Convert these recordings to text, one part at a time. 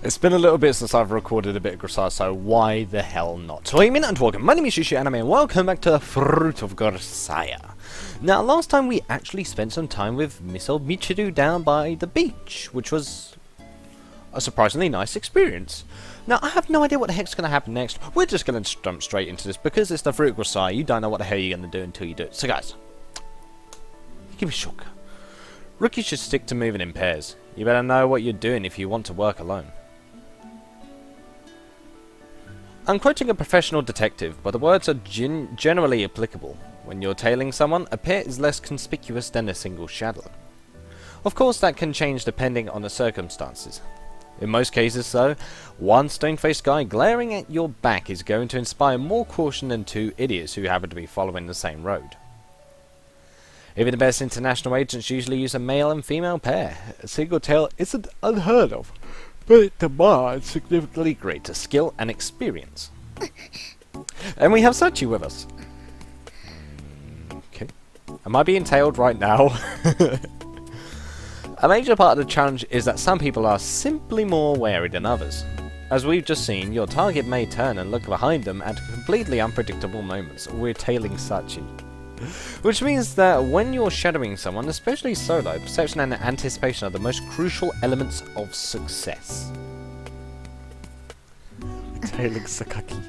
It's been a little bit since I've recorded a bit of Grisaia, so why the hell not? So, hey, and welcome. My name is Yuusha Anime, and welcome back to the Fruit of Grisaia. Now, last time we actually spent some time with Miss Old Michiru down by the beach, which was a surprisingly nice experience. Now, I have no idea what the heck's going to happen next. We're just going to jump straight into this, because it's the Fruit of Grisaia. You don't know what the hell you're going to do until you do it. So, guys, give me a shock. Rookies should stick to moving in pairs. You better know what you're doing if you want to work alone. I'm quoting a professional detective, but the words are generally applicable. When you're tailing someone, a pair is less conspicuous than a single shadow. Of course, that can change depending on the circumstances. In most cases, though, one stone-faced guy glaring at your back is going to inspire more caution than two idiots who happen to be following the same road. Even the best international agents usually use a male and female pair. A single tail isn't unheard of, but it demands significantly greater skill and experience. And we have Sachi with us. Okay. Am I being tailed right now? A major part of the challenge is that some people are simply more wary than others. As we've just seen, your target may turn and look behind them at completely unpredictable moments. We're tailing Sachi. Which means that when you're shadowing someone, especially solo, perception and anticipation are the most crucial elements of success. We're tailing Sakaki.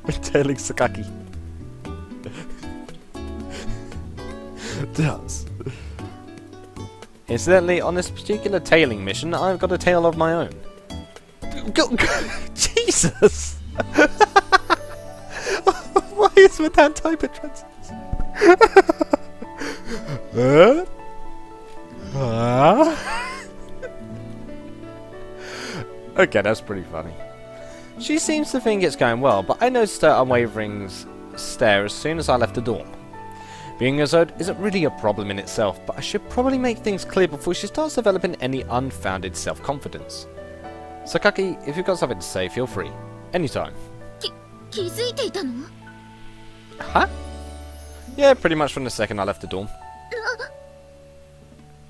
We're tailing Sakaki. Does. Incidentally, on this particular tailing mission, I've got a tail of my own. Jesus! Why is with that type of transition? Okay, that's pretty funny. She seems to think it's going well, but I noticed her unwavering stare as soon as I left the dorm. Being a Zod isn't really a problem in itself, but I should probably make things clear before she starts developing any unfounded self-confidence. Sakaki, if you've got something to say, feel free. Anytime. Huh? Yeah, pretty much from the second I left the dorm.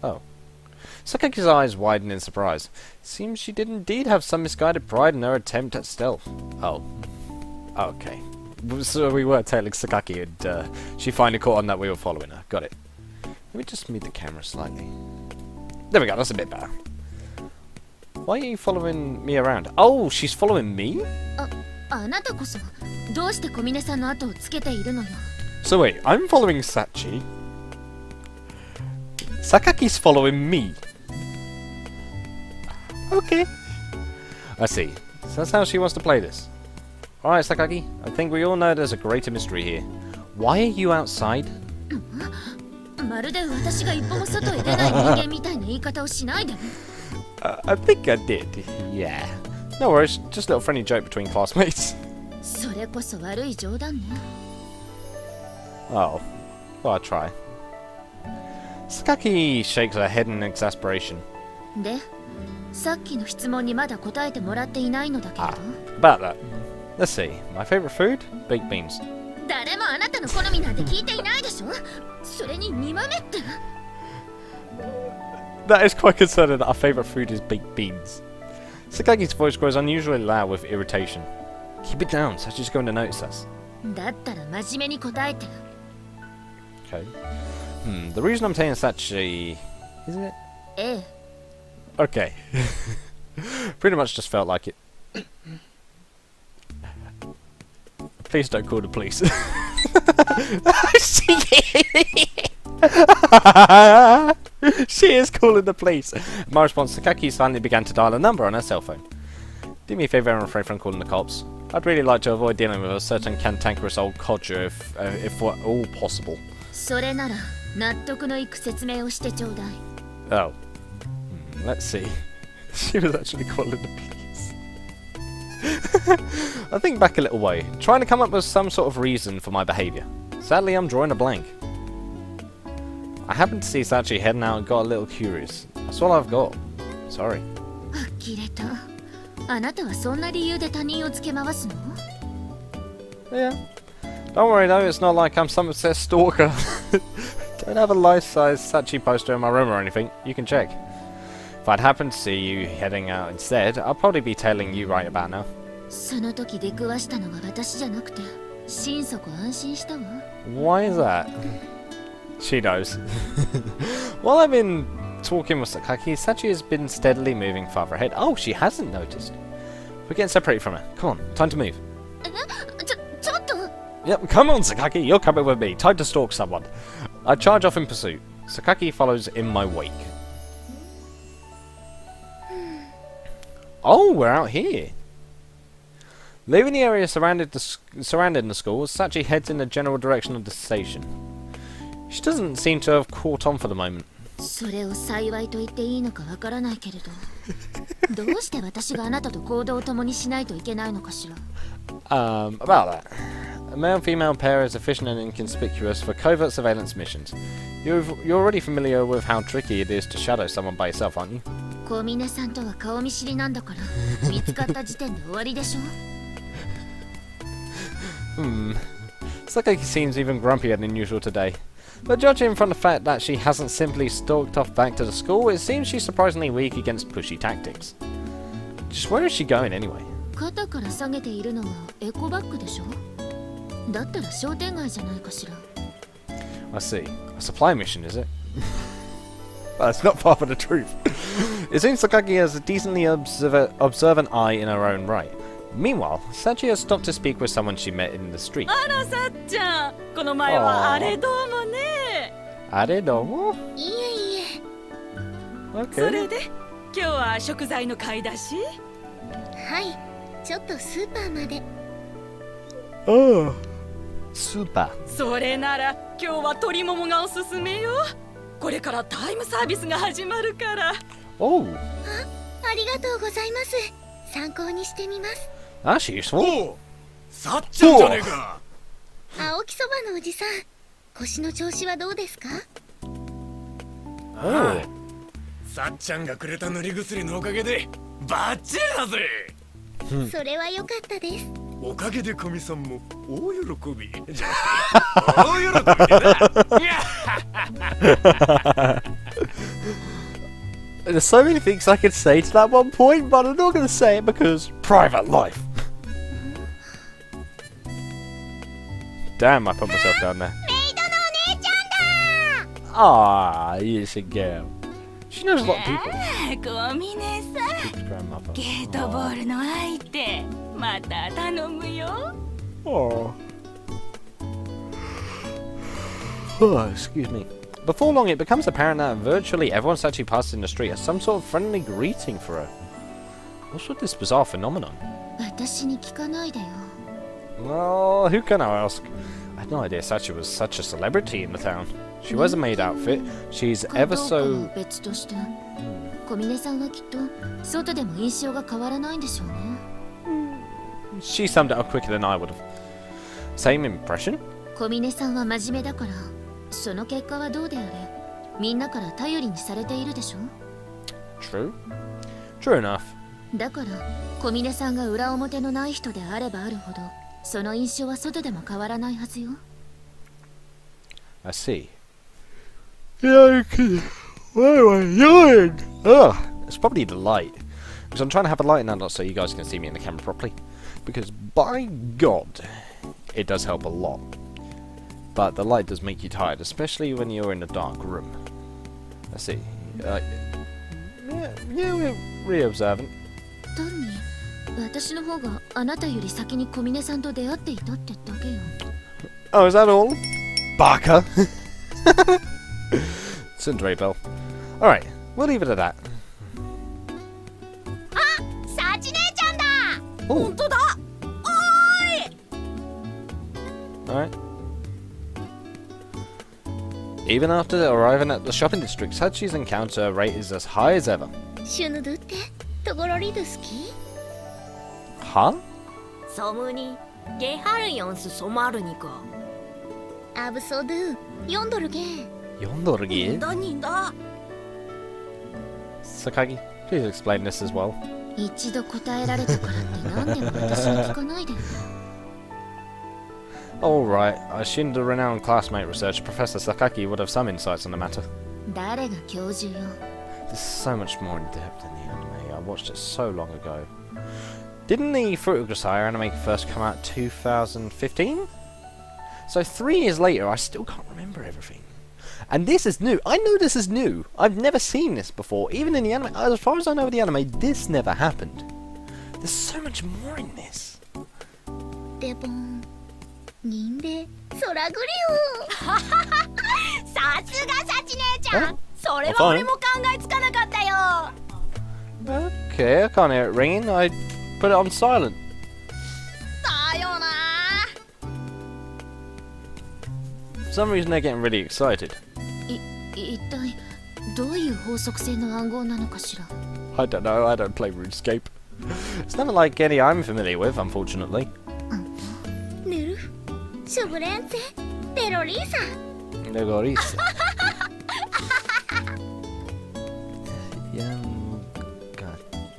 Oh. Sakaki's eyes widened in surprise. Seems she did indeed have some misguided pride in her attempt at stealth. Oh. Okay. So we were tailing Sakaki and she finally caught on that we were following her. Got it. Let me just move the camera slightly. There we go, that's a bit better. Why are you following me around? Oh, she's following me? So wait, I'm following Sachi. Sakaki's following me. Okay. I see. So that's how she wants to play this. Alright, Sakaki. I think we all know there's a greater mystery here. Why are you outside? I think I did. Yeah. No worries. Just a little friendly joke between classmates. Oh. Well, I'll try. Sakaki shakes her head in exasperation. About that. Let's see. My favourite food? Baked beans. That is quite concerning that our favourite food is baked beans. Sakaki's voice grows unusually loud with irritation. Keep it down, Sachi's going to notice us. Okay. The reason I'm saying Sachi... Is it? Okay. Pretty much just felt like it. Please don't call the police. She is calling the police. In my response, Sakaki suddenly began to dial a number on her cell phone. Do me a favour and refrain from calling the cops. I'd really like to avoid dealing with a certain cantankerous old codger if at all possible. Oh. Let's see. She was actually calling the police. I think back a little way, trying to come up with some sort of reason for my behaviour. Sadly, I'm drawing a blank. I happened to see Sachi heading out and got a little curious. That's all I've got. Sorry. Yeah. Don't worry though, it's not like I'm some obsessed stalker. Don't have a life-size Sachi poster in my room or anything. You can check. If I'd happened to see you heading out instead, I'll probably be tailing you right about now. その時出くわしたのは私じゃなくて、心底安心したわ。Why is that? She knows. While I've been talking with Sakaki, Sachi has been steadily moving farther ahead. Oh, she hasn't noticed. We're getting separated from her. Come on, time to move. ちょっと Yep, come on, Sakaki, you're coming with me. Time to stalk someone. I charge off in pursuit. Sakaki follows in my wake. Oh, we're out here. Leaving the area surrounding the school, Sachi heads in the general direction of the station. She doesn't seem to have caught on for the moment. それを幸いと言っていいのかわからないけれど、どうして私があなたと行動を共にしないといけないのかしら。About that. A male-female pair is efficient and inconspicuous for covert surveillance missions. You're already familiar with how tricky it is to shadow someone by yourself, aren't you? 小峰さんとは顔見知りなんだから、見つかった時点で終わりでしょ。Sakaki seems even grumpier than usual today. But judging from the fact that she hasn't simply stalked off back to the school, it seems she's surprisingly weak against pushy tactics. Just where is she going anyway? 肩から下げているのはエコバッグでしょ。だったら商店街じゃないかしら。I see. A supply mission, is it? That's not far from the truth. It seems Sakaki has a decently observant eye in her own right. Meanwhile, Sachi has stopped to speak with someone she met in the street. あらさっちゃん、この前はあれどうもね。あれどうも？いえいえ。Okay. それで今日は食材の買い出し？はい、ちょっとスーパーまで。Oh, スーパー。それなら今日は鶏ももがおすすめよ。これからタイムサービスが始まるから。Oh. ありがとうございます。参考にしてみます。That's useful. さっちゃんじゃねえか。青木そばのおじさん、腰の調子はどうですか？ああ、さっちゃんがくれた塗り薬のおかげでバッチリだぜ。それは良かったです。おかげでかみさんも大喜びじゃなくて大喜びでな。There's so many things I could say to that one point, but I'm not going to say it because private life. Damn, I put myself down there. Ah, yes, a girl. She knows a lot of people. 小峰さん、 People's grandmother. ゲートボールの相手、また頼むよ。Oh. Oh, excuse me. Before long, it becomes apparent that virtually everyone Sachi passes in the street has some sort of friendly greeting for her. What's with this bizarre phenomenon? 私に聞かないでよ。 Well, who can I ask? I had no idea Sachi was such a celebrity in the town. She wears a maid outfit. She's ever かどうかは so... 別として、小峰さんはきっと外でも印象が変わらないんでしょうね。She summed it up quicker than I would have. Same impression? 小峰さんは真面目だから、その結果はどうであれ、みんなから頼りにされているでしょ。 True. True enough. だから小峰さんが裏表のない人であればあるほど、その印象は外でも変わらないはずよ。 I see. Yeah, why am I yawning? Ugh, it's probably the light. Because I'm trying to have a light now so you guys can see me in the camera properly. Because by God, it does help a lot. But the light does make you tired, especially when you're in a dark room. Let's see. Yeah, we're really observant. 単に私の方があなたより先に小峰さんと出会っていたってだけよ。 Oh, is that all? Baka! Cinderella Bell. Alright, we'll leave it at that. サチ姉ちゃんだ。 Oh, 本当だ。alright. Even after arriving at the shopping district, Sachi's encounter rate is as high as ever. シュヌドってところリド好き？ Huh? ソムニゲハルヨンスソマルニコアブソドゥ読んどるげ。Yondorgi? 何だ Sakagi, please explain this as well. 一度答えられたからって何でも私に聞かないで。 Alright, I assumed the renowned classmate researcher Professor Sakaki would have some insights on the matter. 誰が教授よ。There's so much more in depth in the anime. I watched it so long ago. Didn't the Fruit of Grisaia anime first come out 2015? So 3 years later, I still can't remember everything. And this is new. I know this is new. I've never seen this before. Even in the anime, as far as I know of the anime, this never happened. There's so much more in this. でぼん人で空グリさすがサチ姉ちゃん Oh, それ well, は fine. 俺も考えつかなかったよ Okay, I can't hear it ringing. I put it on silent. だよな For some reason, they're getting really excited. 一体どういう法則性の暗号なのかしら I don't know. I don't play RuneScape. It's nothing like any I'm familiar with, unfortunately. ぬるシュブレンセペロリーサ Negorisa.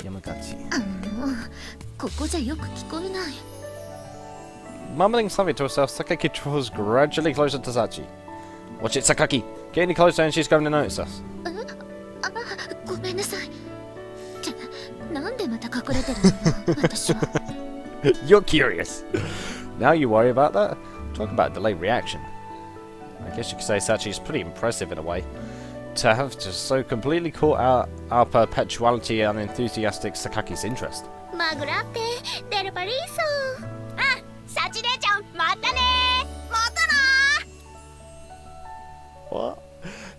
Yamagachi. ここじゃよく聞こえない Mumbling something to herself, Sakaki draws gradually closer to Sachi. Watch it, Sakaki! Get any closer and she's going to notice us. ごめんなさいってなんでまた隠れてるのよ私は You're curious! Now you worry about that? Talk about delayed reaction. I guess you could say Sachi's pretty impressive in a way. To have just so completely caught our perpetuality and enthusiastic Sakaki's interest. マグラってデルパリーソあサチ姉ちゃんまたねまたな What?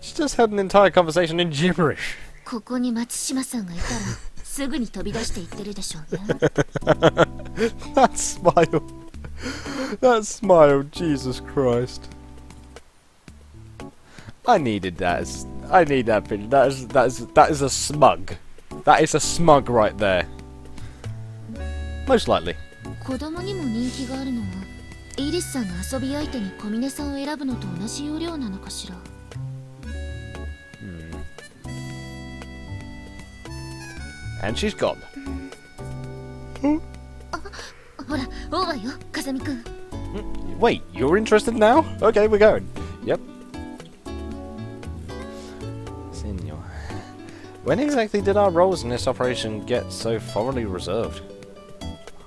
She just had an entire conversation in gibberish. ここに松島さんがいたらすぐに飛び出していってるでしょうね That smile. That smile, Jesus Christ. I needed that. I need that picture. That is a smug. That is a smug right there. Most likely. 子供にも人気があるのはイリスさんが遊び相手に小峰さんを選ぶのと同じ要領なのかしら And she's gone. ほらオーバーよ風見くん Wait, you're interested now? Okay, we're going. Yep. Senor. When exactly did our roles in this operation get so thoroughly reserved?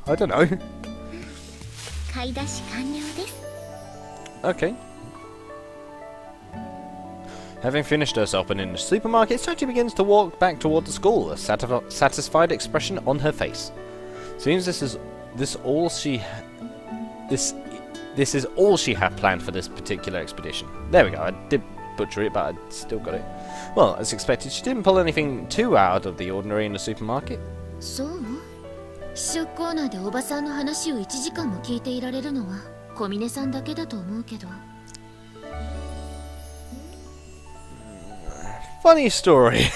I don't know. 買い出し完了です Okay. Having finished herself and in the supermarket, Sachi begins to walk back toward the school, a satisfied expression on her face. Seems this is all she had planned for this particular expedition. There we go. I did butcher it, but I still got it. Well, as expected, she didn't pull anything too out of the ordinary in the supermarket. そう試食コーナーでおばさんの話を1時間も聞いていられるのは小峰さんだけだと思うけど Funny story.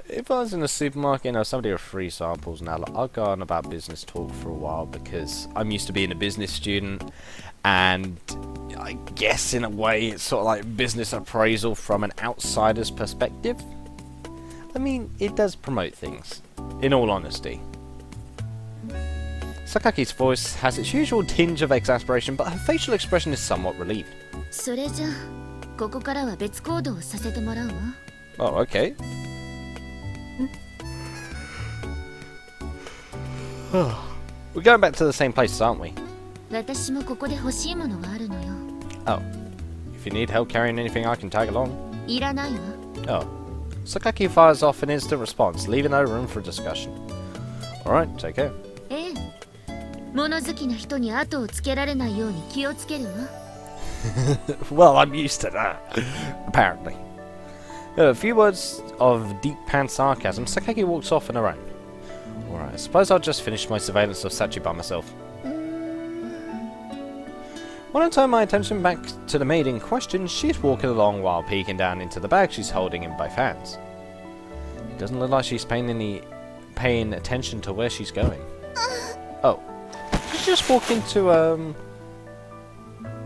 If I was in a supermarket and somebody with free samples now, like, I'll go on about business talk for a while because I'm used to being a business student, and I guess in a way it's sort of like business appraisal from an outsider's perspective. I mean, it does promote things, in all honesty. Sakaki's voice has its usual tinge of exasperation, but her facial expression is somewhat relieved. それじゃここからは別行動をさせてもらうわ Oh, okay. We're going back to the same places, aren't we? 私もここで欲しいものがあるのよ Oh. If you need help carrying anything, I can tag along. いらないわ Oh. Sakaki fires off an instant response, leaving no room for discussion. Alright, take care. ええ物好きな人に後をつけられないように気をつけるわ Well, I'm used to that. Apparently. A few words of deep panned sarcasm, Sakaki walks off on her own. Alright, I suppose I'll just finish my surveillance of Sachi by myself. When I turn my attention back to the maid in question, she's walking along while peeking down into the bag she's holding in both hands. It doesn't look like she's paying attention to where she's going. Oh. Did she just walk into,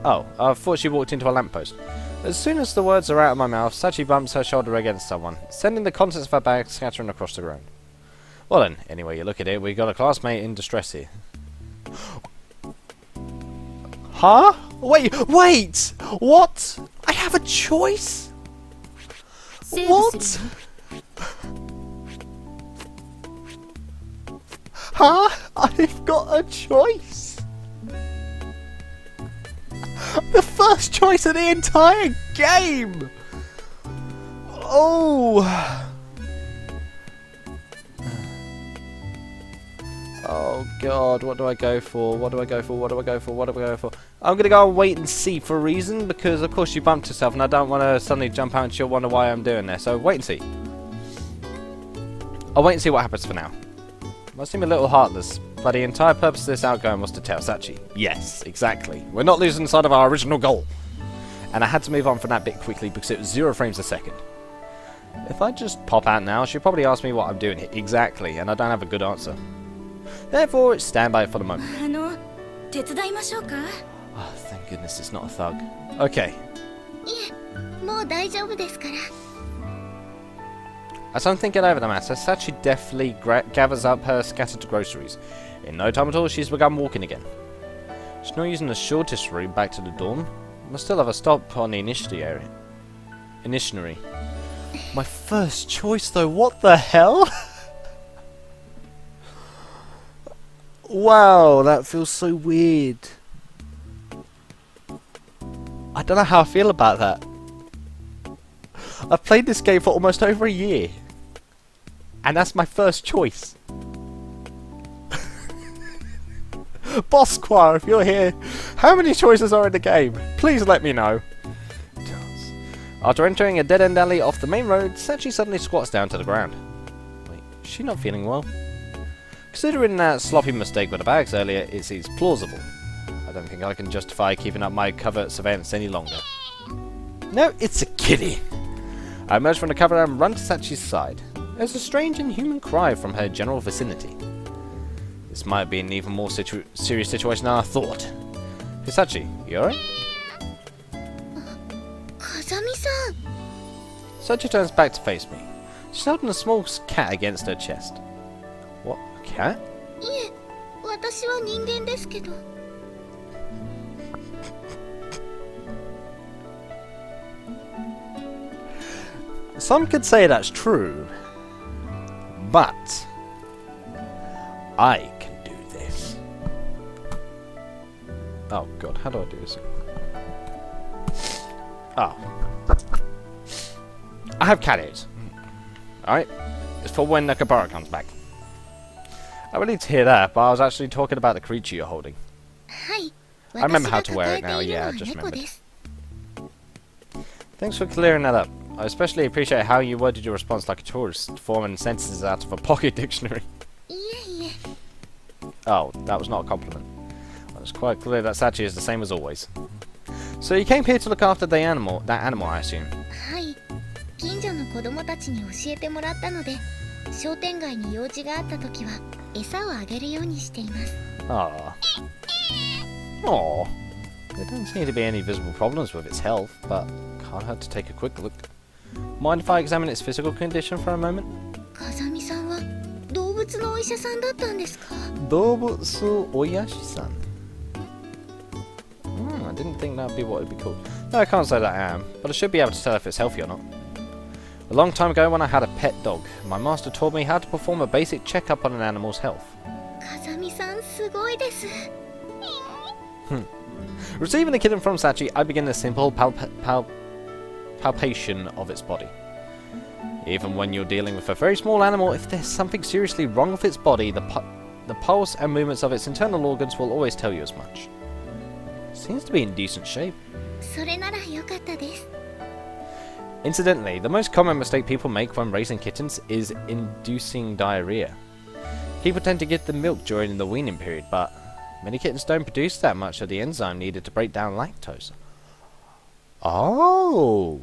Oh, I thought she walked into a lamppost. As soon as the words are out of my mouth, Sachi bumps her shoulder against someone, sending the contents of her bag scattering across the ground. Well then, anyway you look at it, we got a classmate in distress here. Huh? Wait! What? I have a choice? セーブするの。 Huh? I've got a choice. The first choice of the entire game. Oh. Oh god, what do I go for? What do I go for? What do I go for? What do I go for? I'm gonna go and wait and see for a reason, because of course you bumped yourself and I don't want to suddenly jump out and she'll wonder why I'm doing this. So wait and see. I'll wait and see what happens for now. Might seem a little heartless, but the entire purpose of this outgoing was to tell Sachi. Yes, exactly. We're not losing sight of our original goal. And I had to move on from that bit quickly because it was 0 frames a second. If I just pop out now, she'll probably ask me what I'm doing here. Exactly, and I don't have a good answer. Therefore, it's standby for the moment. 手伝いましょうか。 Oh, thank goodness it's not a thug. Okay. いえ、もう大丈夫ですから。 As I'm thinking over the matter, Sachi deftly gathers up her scattered groceries. In no time at all, she's begun walking again. She's not using the shortest route back to the dorm. Must still have a stop on the initiatory. My first choice though, what the hell? Wow, that feels so weird. I don't know how I feel about that. I've played this game for almost over a year. And that's my first choice. Boss Squire, if you're here, how many choices are in the game? Please let me know. After entering a dead-end alley off the main road, Sachi suddenly squats down to the ground. Wait, is she not feeling well? Considering that sloppy mistake with the bags earlier, it seems plausible. I don't think I can justify keeping up my covert surveillance any longer. No, it's a kitty! I emerge from the cover and run to Sachi's side. There's a strange inhuman cry from her general vicinity. This might be an even more serious situation than I thought. Hey Sachi, you alright? 風見さん。 Sachi turns back to face me. She's holding a small cat against her chest. What? A cat? いえ、私は人間ですけど。 Some could say that's true, but I can do this. Oh god, how do I do this? Oh. I have cat ears. Alright? It's for when Nakabara comes back. I really need to hear that, but I was actually talking about the creature you're holding. はい。 I remember how to wear it now, yeah, I just 猫 remembered. です。 Thanks for clearing that up. I especially appreciate how you worded your response like a tourist, forming sentences out of a pocket dictionary. いえいえ。 Oh, that was not a compliment. Well, it's quite clear that Sachi is the same as always. So you came here to look after that animal, I assume. はい。近所の子供たちに教えてもらったので、商店街に用事があった時は餌をあげるようにしています。 Aww. Aww. There don't seem to be any visible problems with its health, but can't hurt to take a quick look. Mind if I examine its physical condition for a moment? 風見さんは動物のお医者さんだったんですか？ Dobutsu Oyashi-san. I didn't think that'd be what it'd be called. No, I can't say that I am, but I should be able to tell if it's healthy or not. A long time ago when I had a pet dog, my master taught me how to perform a basic checkup on an animal's health. 風見さんすごいです。 Receiving the kitten from Sachi, I begin a simple palpation of its body. Even when you're dealing with a very small animal, if there's something seriously wrong with its body, the pulse and movements of its internal organs will always tell you as much. Seems to be in decent shape. それなら良かったです。 Incidentally, the most common mistake people make when raising kittens is inducing diarrhea. People tend to give them milk during the weaning period, but many kittens don't produce that much of the enzyme needed to break down lactose. Oh!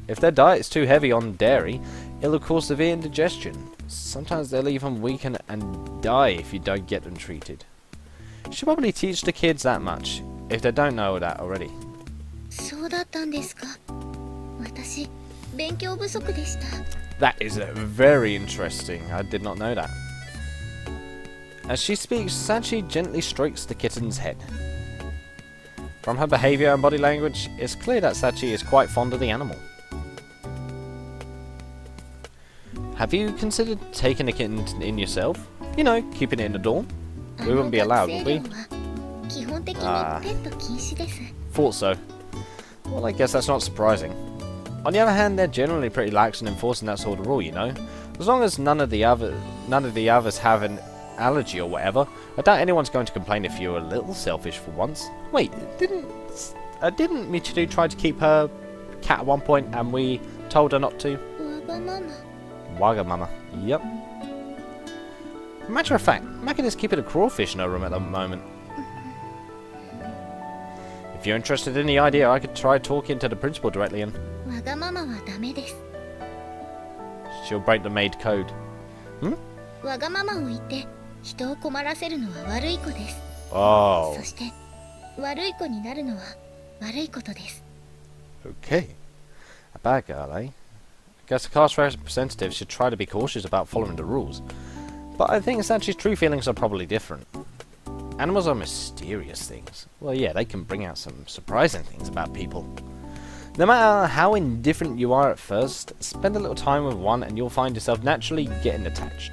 If their diet is too heavy on dairy, it'll cause severe indigestion. Sometimes they'll even weaken and die if you don't get them treated. You should probably teach the kids that much, if they don't know that already. そうだったんですか。私、勉強不足でした。 That is very interesting. I did not know that. As she speaks, Sachi gently strokes the kitten's head. From her behaviour and body language, it's clear that Sachi is quite fond of the animal. Have you considered taking a kitten in yourself? You know, keeping it in the dorm? We wouldn't be allowed, would we? 基本的にペット禁止です。 Thought so. Well, I guess that's not surprising. On the other hand, they're generally pretty lax in enforcing that sort of rule, you know? As long as none of the others have an allergy or whatever, I doubt anyone's going to complain if you're a little selfish for once. Wait, didn't Michiru try to keep her cat at one point and we told her not to? わがまま。 Wagamama. Yep. Matter of fact, Maki is keeping a crawfish in her room at the moment. If you're interested in the idea, I could try talking to the principal directly and わがままはダメです。 she'll break the maid code. わがままを言って人を困らせるのは悪い子です。 Oh. そして悪い子になるのは悪いことです。 Okay. A bad girl, eh? I guess the class representatives should try to be cautious about following the rules. But I think Sachi's true feelings are probably different. Animals are mysterious things. Well, yeah, they can bring out some surprising things about people. No matter how indifferent you are at first, spend a little time with one and you'll find yourself naturally getting attached.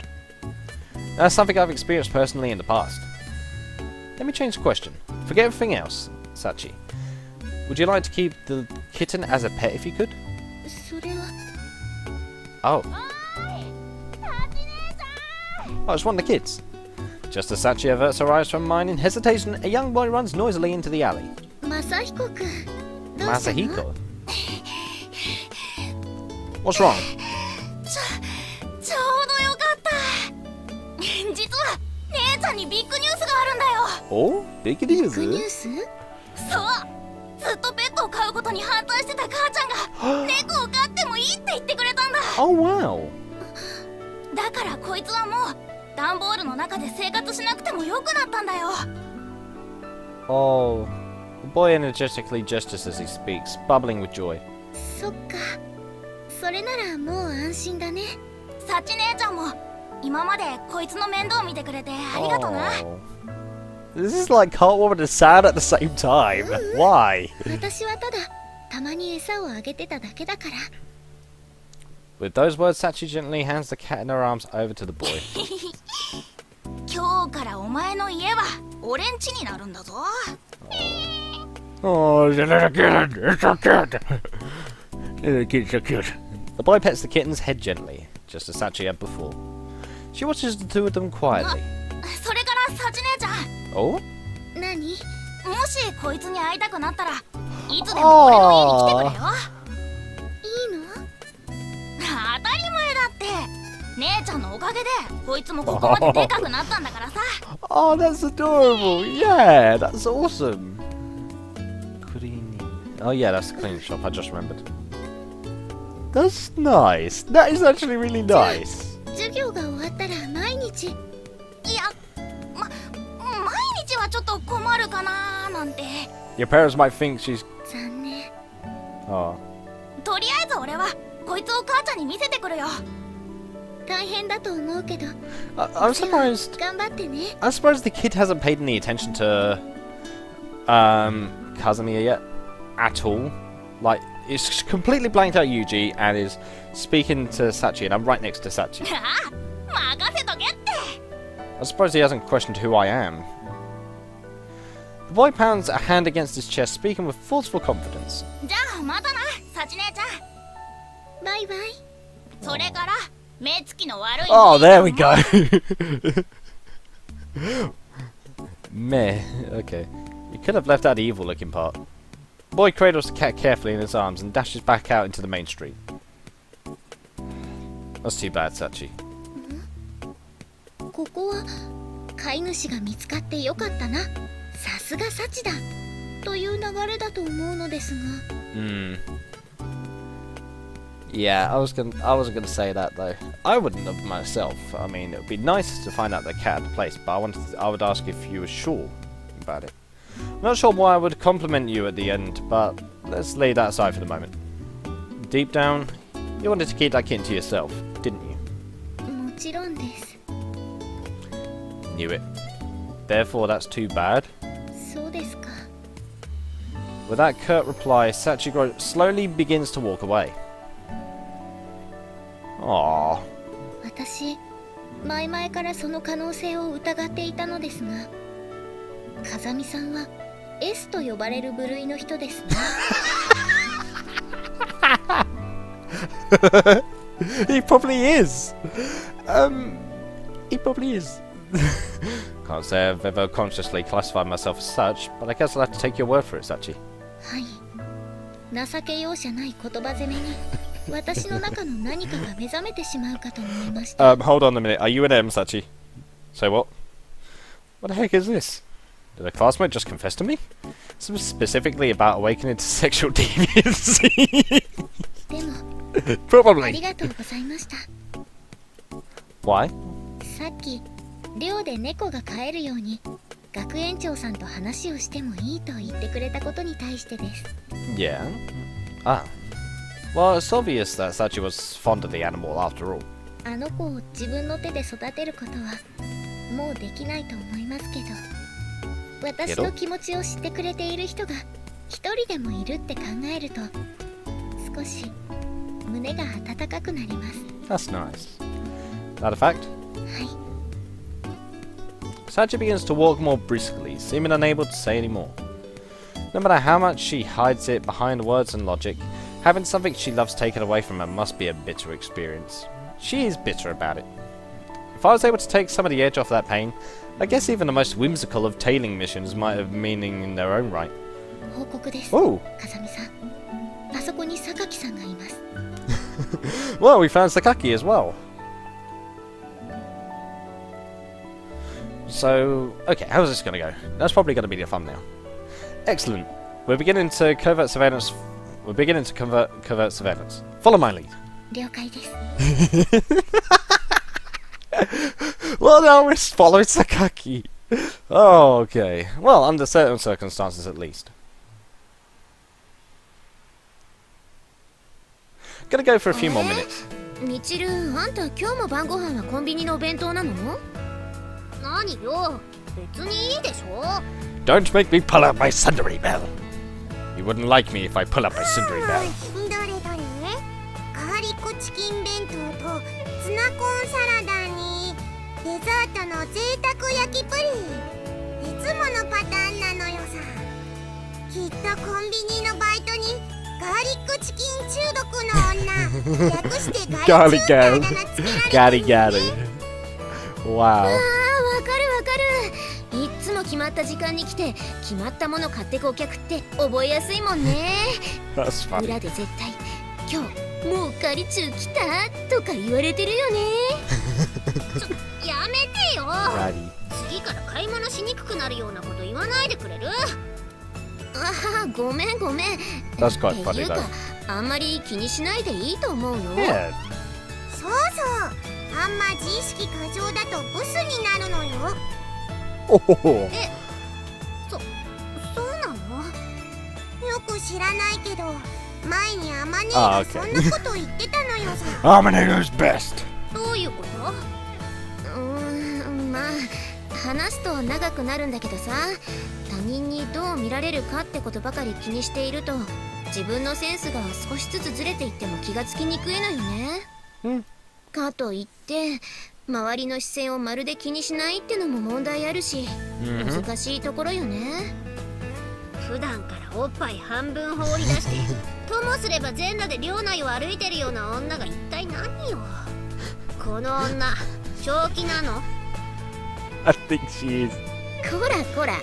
That's something I've experienced personally in the past. Let me change the question. Forget everything else, Sachi. Would you like to keep the kitten as a pet if you could? それは Oh. Oh, it's one of the kids. Just as Sachi averts her eyes from mine in hesitation, a young boy runs noisily into the alley. マサヒコくん。どうしたの？ Masahiko? What's wrong? ちょうどよかった実は姉ちゃんにビッグニュースがあるんだよ Oh? Big ビッグニュ news? ース？そうずっとペットを飼うことに反対してた母ちゃんが猫を飼ってもいいって言ってくれたんだ Oh, wow. だからこいつはもう段ボールの中で生活しなくてもよくなったんだよ Oh. The boy energetically gestures as he speaks, bubbling with joy. そっか。それならもう安心だね。サチ姉ちゃんも今までこいつの面倒見てくれてありがとな Oh. This is like heartwarming and sad at the same time. Why? 私はただたまに餌をあげてただけだから。 With those words, Sachi gently hands the cat in her arms over to the boy. 今日からお前の家は俺ん家になるんだぞ Oh, the little kitten! It's so cute! Little kit's so cute. The boy pets the kitten's head gently, just as Sachi had before. She watches the two of them quietly. それからサチ姉ちゃん Oh? 何？もしこいつに会いたくなったらいつでも俺の家に来てくれよいいの？当たり前だって姉ちゃんのおかげでこいつもここまででかくなったんだからさ Oh, that's adorable! Yeah, that's awesome! Kurini. Oh yeah, that's the cleaning shop, I just remembered. That's nice! That is actually really nice! 授業が終わったら毎日。いや毎日はちょっと困るかなーなんて Your parents might think she's... 残念。 Oh. とりあえず俺はこいつを母ちゃんに見せてくるよ大変だと思うけど。 I'm surprised... 頑張ってね。 I'm surprised the kid hasn't paid any attention to... Kazumi yet. At all. Like, it's completely blanked out Yuji and is speaking to Sachi, and I'm right next to Sachi. ああ任せとけって I'm surprised he hasn't questioned who I am. The boy pounds a hand against his chest, speaking with forceful confidence. じゃあまたなサチ姉ちゃんバイバイ。それから目つきの悪い Oh, there we go! Meh. Okay. You could have left out the evil-looking part. The boy cradles the cat carefully in his arms and dashes back out into the main street. That's too bad, Sachi. ここは飼い主が見つかってよかったな。さすがサチだ。という流れだと思うのですが。Hmm. Yeah, I wasn't gonna say that though. I wouldn't have myself. I mean, it would be nice to find out the cat had the place, but I would ask if you were sure about it. I'm not sure why I would compliment you at the end, but let's lay that aside for the moment. Deep down, you wanted to keep that kitten to yourself, didn't you? もちろんです。 Knew it. Therefore, that's too bad. そうですか。 With that curt reply, Sachigoro slowly begins to walk away. Aww. 私前々からその可能性を疑っていたのですが、風見さんは S と呼ばれる部類の人ですね。He probably is. He probably is. Can't say I've ever consciously classified myself as such, but I guess I'll have to take your word for it, Sachi. はい、情け容赦ない言葉攻めに私の中の何かが目覚めてしまうかと思いました。Hold on a minute. Are you an M, Sachi? Say what? What the heck is this? Did a classmate just confess to me? This was specifically about awakening to sexual deviancy. でもあり Probably. がとうございました。 Why? さっき寮で猫が飼えるように学園長さんと話をしてもいいと言ってくれたことに対してです。 Yeah. Ah. Well, it's obvious that Sachi was fond of the animal after all. あの子を自分の手で育てることはもうできないと思いますけど、私の気持ちを知ってくれている人が一人でもいるって考えると少し胸が温かくなります。 That's nice. That a fact? はい。 Sachi begins to walk more briskly, seeming unable to say any more. No matter how much she hides it behind words and logic, having something she loves taken away from her must be a bitter experience. She is bitter about it. If I was able to take some of the edge off that pain, I guess even the most whimsical of tailing missions might have meaning in their own right. 報告です。 Oh! 風見さん、あそこに榊さんがいます。 Well, we found Sakaki as well. So, okay, how's this gonna go? That's probably gonna be the thumbnail. Excellent. We're beginning to covert surveillance. We're beginning to convert covert surveillance. Follow my lead. 了解です。 Well, now we're following Sakaki. Oh, okay. Well, under certain circumstances, at least. Gonna go for a few more minutes. みちる、あんた今日も晩ご飯はコンビニのお弁当なの？何よ、別にいいでしょ。 Don't make me pull out my sundry bell. You wouldn't like me if I pull out my sundry bell. どれどれ？ガーリックチキン弁当とツナコーンサラダにデザートの贅沢焼きプリン。いつものパターンなのよさ。きっとコンビニのバイトにガーリックチキン中毒の女、略してガリ中ってあだ名つけられてるよね。Wow. わかるわかる。いっつも決まった時間に来て決まったもの買ってくお客って覚えやすいもんね。 That's funny. 裏で絶対今日もうガリ中来たとか言われてるよね。やめてよ。 Daddy. 次から買い物しにくくなるようなこと言わないでくれる？ああ、ごめんごめん。 That's quite って funny いう though. かあんまり気にしないでいいと思うよ。 Yeah. そうそう、あんま自意識過剰だとブスになるのよ。 Oh. そうなの？よく知らないけど前にアマネあが okay. そんなこと言ってたのよさ。 Amane knows best. どういうこと？まあ話すと長くなるんだけどさ、他人にどう見られるかってことばかり気にしていると自分のセンスが少しずつずれていっても気がつきにくいのよね。かといって周りの視線をまるで気にしないってのも問題あるし、難しいところよね。普段からおっぱい半分放り出してともすれば全裸で寮内を歩いてるような女が一体何よ。この女正気なの？ I think she is. こらこら、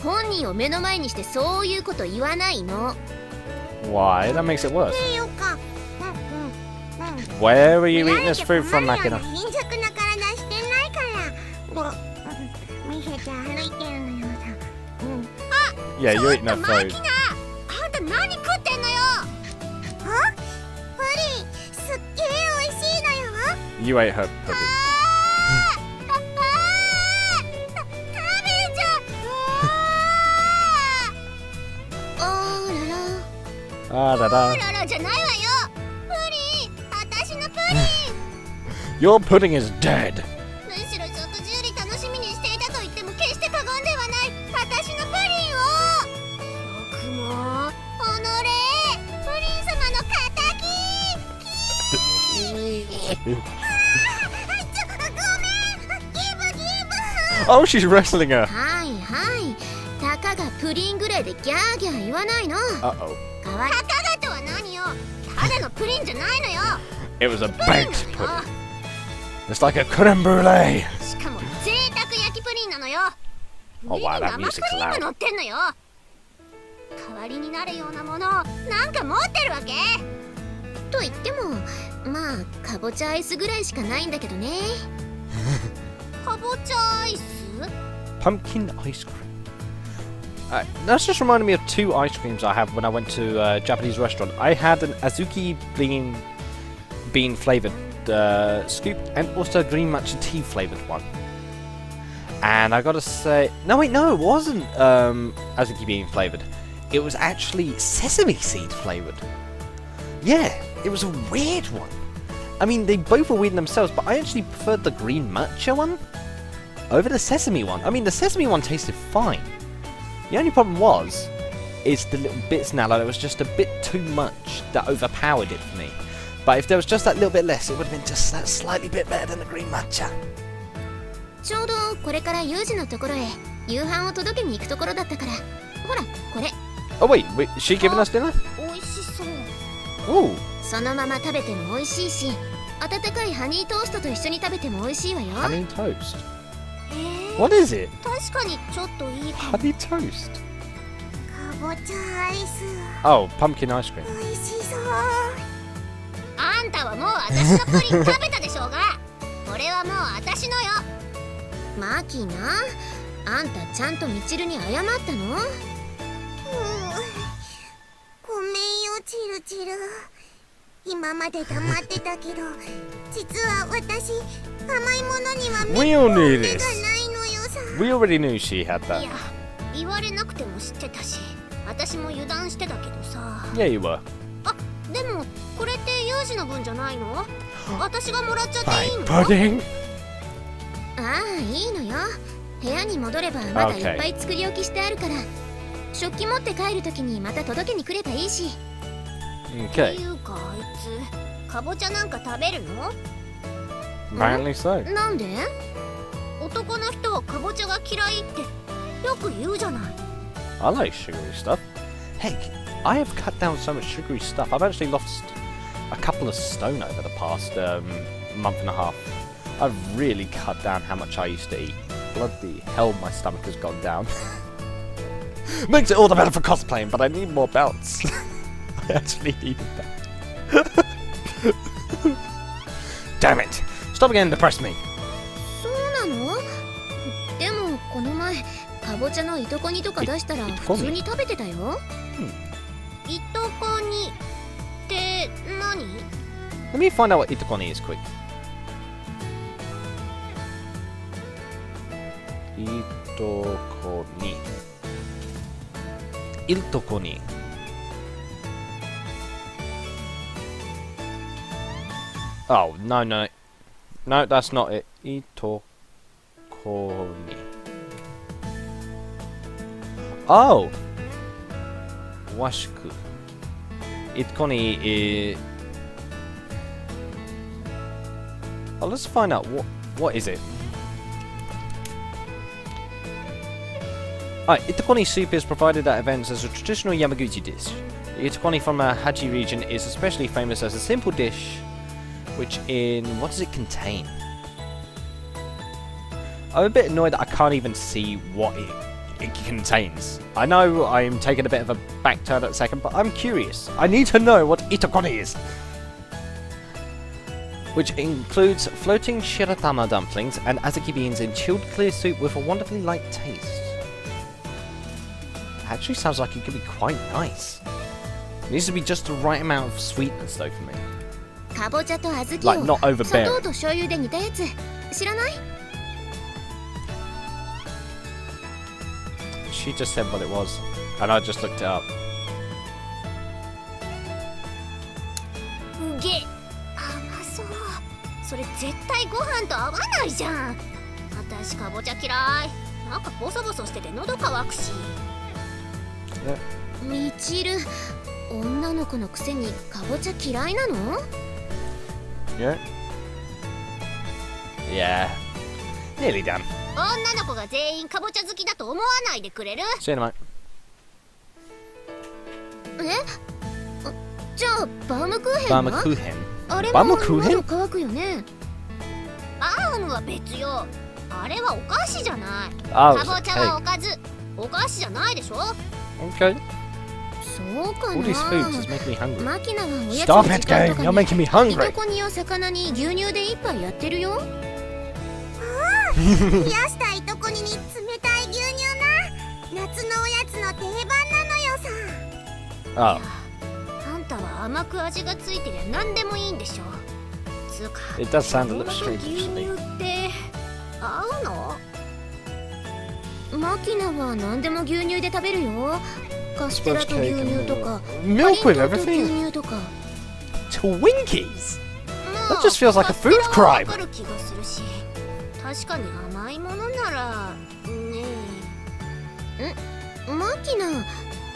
本人を目の前にしてそういうこと言わないの。 Why? That makes it worse. っていうか、Where were you eating this food from, Makina? 貧弱な体してないから見せて歩いてるのよさ。Yeah, you're eating that マ food. キナ、あんた何食ってんのよ。あ、プリンすっげえ美味しいのよ。 You ate her pudding. 食べちゃう。あらら Ah, da あ da. ららじゃないわよ。プリン、私のプリン。 Your pudding is dead. むしろ食事より楽しみにしていたと言っても決して過言ではない私のプリンを。よくもおのれプリン様の敵。Oh, she's wrestling her. はいはいたかがプリンぐらいでギャーギャー言わないの Uh-oh. たかがとは何よただのプリンじゃないのよ It was a baked pudding. It's like a creme brulee. しかも贅沢焼きプリンなのよ Oh 上に wow, that 生ク music's リーム loud. 乗ってんのよ代わりになるようなものなんか持ってるわけと言ってもまあかぼちゃアイスぐらいしかないんだけどねかぼちゃアイス Pumpkin ice cream. That's just reminded me of 2 ice creams I had when I went to a Japanese restaurant. I had an Azuki bean flavoured scoop and also a green matcha tea flavoured one. And I gotta say... No, wait, no, it wasn't Azuki bean flavoured. It was actually sesame seed flavoured. Yeah, it was a weird one. I mean, they both were weird in themselves, but I actually preferred the green matcha one over the sesame one. I mean, the sesame one tasted fine. The only problem is the little bits now that it was just a bit too much that overpowered it for me. But if there was just that little bit less, it would have been just that slightly bit better than the green matcha. ちょうどこれからユージのところへ夕飯を届けに行くところだったからほらこれ Oh wait, is she giving us dinner? 美味しそう Ooh, そのまま食べても美味しいし温かいハニートーストと一緒に食べても美味しいわよ honey toast. へ What is it? 確かにちょっといいかも Honey toast. かぼちゃアイス Oh, pumpkin ice cream. 美味しそうあんたはもう私のプリン食べたでしょうがこれはもう私のよマーキーなあんたちゃんとミチルに謝ったのごめんよチルチル今まで黙ってたけど実は私甘いものには We all knew 目 this. がないのよさ We already knew she had い that. や言われなくても知ってたし私も油断してたけどさ Yeah, you were. あでもこれってユージの分じゃないの私がもらっちゃっていいの pudding? ああいいのよ部屋に戻ればまだいっぱい作り置きしてあるから、食器持って帰るときにまた届けに来ればいいし。って Okay. いうかあいつかぼちゃなんか食べるの Apparently so. なんで男の人はかぼちゃが嫌いってよく言うじゃない I like sugary stuff. Heck, I have cut down so much sugary stuff. I've actually lost a couple of stone over the past month and a half. I've really cut down how much I used to eat. Bloody hell, my stomach has gone down. Makes it all the better for cosplaying, but I need more belts. I actually need that. Damn it! Stop getting depressed me. そうなのでもこの前かぼちゃのいとこ煮とか出したら普通に食べてたよいとこ煮って何 Let me find out what itakoni is quick. Itokoni. Itokoni. Oh, no, no. No, that's not it. Itokoni. Oh! Washiku. Itokoni is... Oh, let's find out what is it. Alright, itakoni soup is provided at events as a traditional Yamaguchi dish. The itakoni from the Hachi region is especially famous as a simple dish, which what does it contain? I'm a bit annoyed that I can't even see what it contains. I know I'm taking a bit of a back turn at a second, but I'm curious. I need to know what itakoni is. Which includes floating shiratama dumplings and azuki beans in chilled clear soup with a wonderfully light taste. Actually sounds like it could be quite nice. It needs to be just the right amount of sweetness though for me. かぼちゃと小豆 Like を not 砂 overbearing. 糖と醤油で煮たやつ知らない She just said what it was, and I just looked it up. うげ甘そうそれ絶対ご飯と合わないじゃん私かぼちゃ嫌いなんかボソボソしてて喉乾くしみちる女の子のくせにかぼちゃ嫌いなの Yeah? Yeah. Nearly done. 女の子が全員かぼちゃ好きだと思わないでくれる？ See you in a minute. じゃあバームクーヘンは？ Barmakuhen. あれもバームクーヘン喉乾くよね。バームは別よ。あれはお菓子じゃない。 Oh, か it's ぼ a ちゃはお cake. かず。お菓子じゃないでしょ。 Okay. そうか All these foods な。 is making me hungry. マキナはおやつ Stop の it, 時間 game! と You're かに making me い hungry. とこにお魚に牛乳で一杯やってるよ。冷やしたいとこに冷たい牛乳な。夏のおやつの定番なのよさ。 Oh, あんたは甘く味がついてりゃ何でもいいんでしょ。つうか it does sound a little 牛 strange 乳 actually. って合うの？マキナは何でも牛乳で食べるよ。カステラと牛乳とか、 Milk パ with リントンと牛 everything. 乳とか。 Twinkies. ま That just feels like a food 勝手は crime. わかる気がするし、確かに甘いものならねえ。マキナ、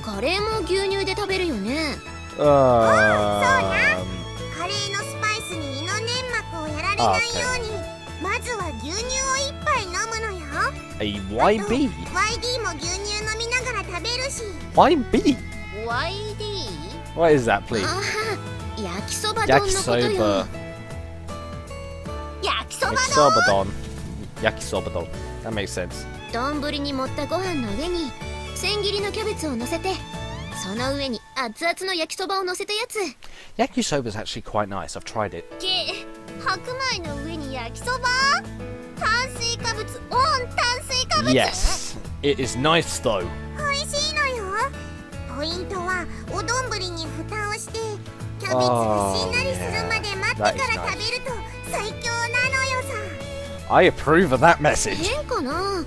カレーも牛乳で食べるよね。カレーのスパイスに胃の粘膜をやられないように、まずは牛乳を一杯飲むのよ。 A あと YB. YD も牛乳飲みながら食べるし。 YB. YD？ What is that, please? ああ、焼きそば丼のことよ。 Yakisoba. 焼きそばの Yakisoba don. Yakisoba don. That makes sense. 丼に盛ったご飯の上に千切りのキャベツを乗せて、その上に熱々の焼きそばを乗せたやつ。 Yakisoba is actually quite nice. I've tried it. 白米の上に焼きそば？炭水化物オン炭水化物？ Yes. It is nice though. 美味しいのよ。ポイントはお丼に蓋をしてキャベツがしんなりするまで待ってから食べると最強なのよさ。 I approve of that message. 変かな。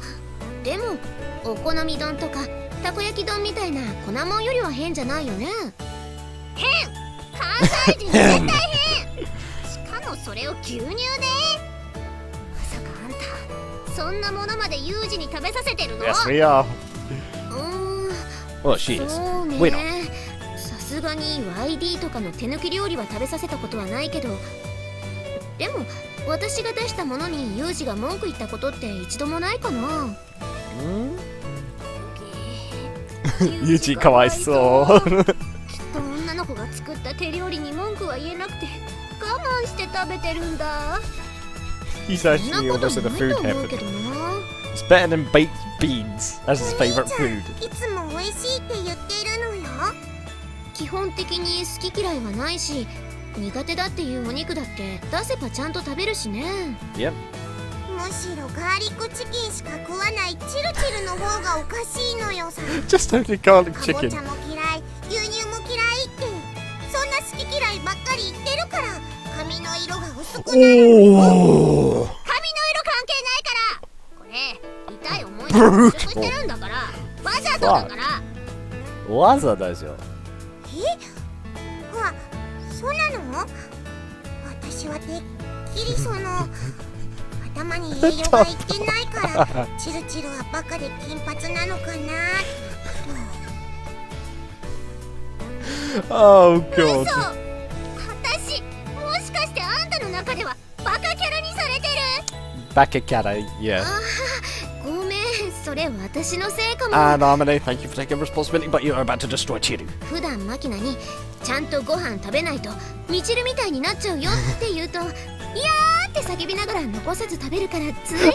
でもお好み丼とかたこ焼き丼みたいな粉もんよりは変じゃないよね。変。関西人絶対変。しかもそれを牛乳で。まさかあんたそんなものまで有事に食べさせてるの？ Yes, we are. う Well, she ーん、 is. そう We're not. ね。さすがに YD とかの手抜き料理は食べさせたことはないけど、でも私が出したものに有事が文句言ったことって一度もないかな。ユージかわいそう。きっと女の子が作った手料理に文句は言えなくて我慢して食べてるんだ。 He's そん actually なこと almost in な the いと food 思う heaven. けどな。 It's better than baked beans as his お favorite 兄ちゃん food. いつも美味しいって言ってるのよ。基本的に好き嫌いはないし、苦手だっていうお肉だって出せばちゃんと食べるしね。 Yep. むしろガーリックチキンしか食わないチルチルの方がおかしいのよさ。 Just only garlic かぼ chicken. ちゃも嫌い、牛乳も嫌いってそんな好き嫌いばっかり言ってるから髪の色が薄くなる。 Oh. 髪の色関係ないから。これ痛い思いで薄くしてるんだから。わざとだから。 Waza does yo. あ、そうなの？私はてっきりその頭に栄養がいってないからチルチルはバカで金髪なのかな。 Oh god. 嘘。私もしかしてあんたの中ではバカキャラにされてる？ Bakakata, yeah. ああ、ごめん、それ私のせいかも。 And Armane, thank you for taking responsibility, but you are about to destroy Chiru. 普段マキナにちゃんとご飯食べないとミチルみたいになっちゃうよって言うと、いやーって叫びながら残さず食べるからついに。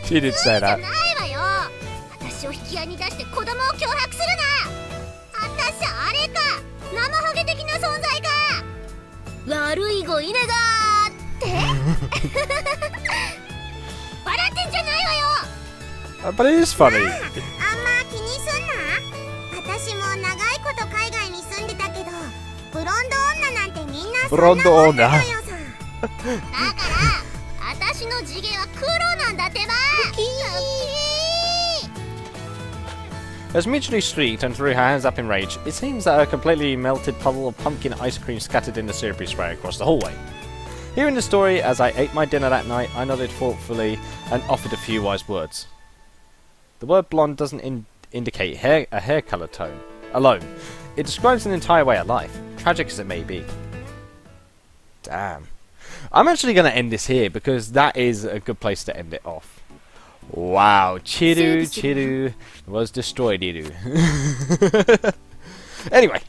She did say じゃ that. ないわよ。私を引き合いに出して子供を脅迫するな。私あれか、生ハゲ的な存在か。悪い子いねがーって。笑ってんじゃないわよ。 But it is funny. あんま気にすんな。私も長いこと海外に住んでたけどブロンド女なんてみんなそんなもんなのよさ。だから私の地毛は黒なんだってば。 As mutually shrieked and threw her hands up in rage, it seems that a completely melted puddle of pumpkin ice cream scattered in the syrupy spray across the hallway. Hearing the story, as I ate my dinner that night, I nodded thoughtfully and offered a few wise words. The word blonde doesn't indicate a hair colour tone alone. It describes an entire way of life, tragic as it may be. Damn. I'm actually going to end this here because that is a good place to end it off. Wow, Chiru was destroyed, Iru. Anyway,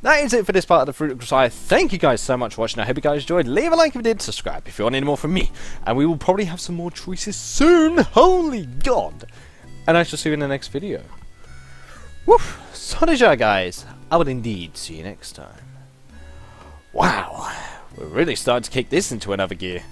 that is it for this part of the Fruit of Grisaia. Thank you guys so much for watching. I hope you guys enjoyed. Leave a like if you did, subscribe if you want any more from me. And we will probably have some more choices soon. Holy God. And I shall see you in the next video. Woof. Sodaja, guys. I will indeed see you next time. Wow. We're really starting to kick this into another gear.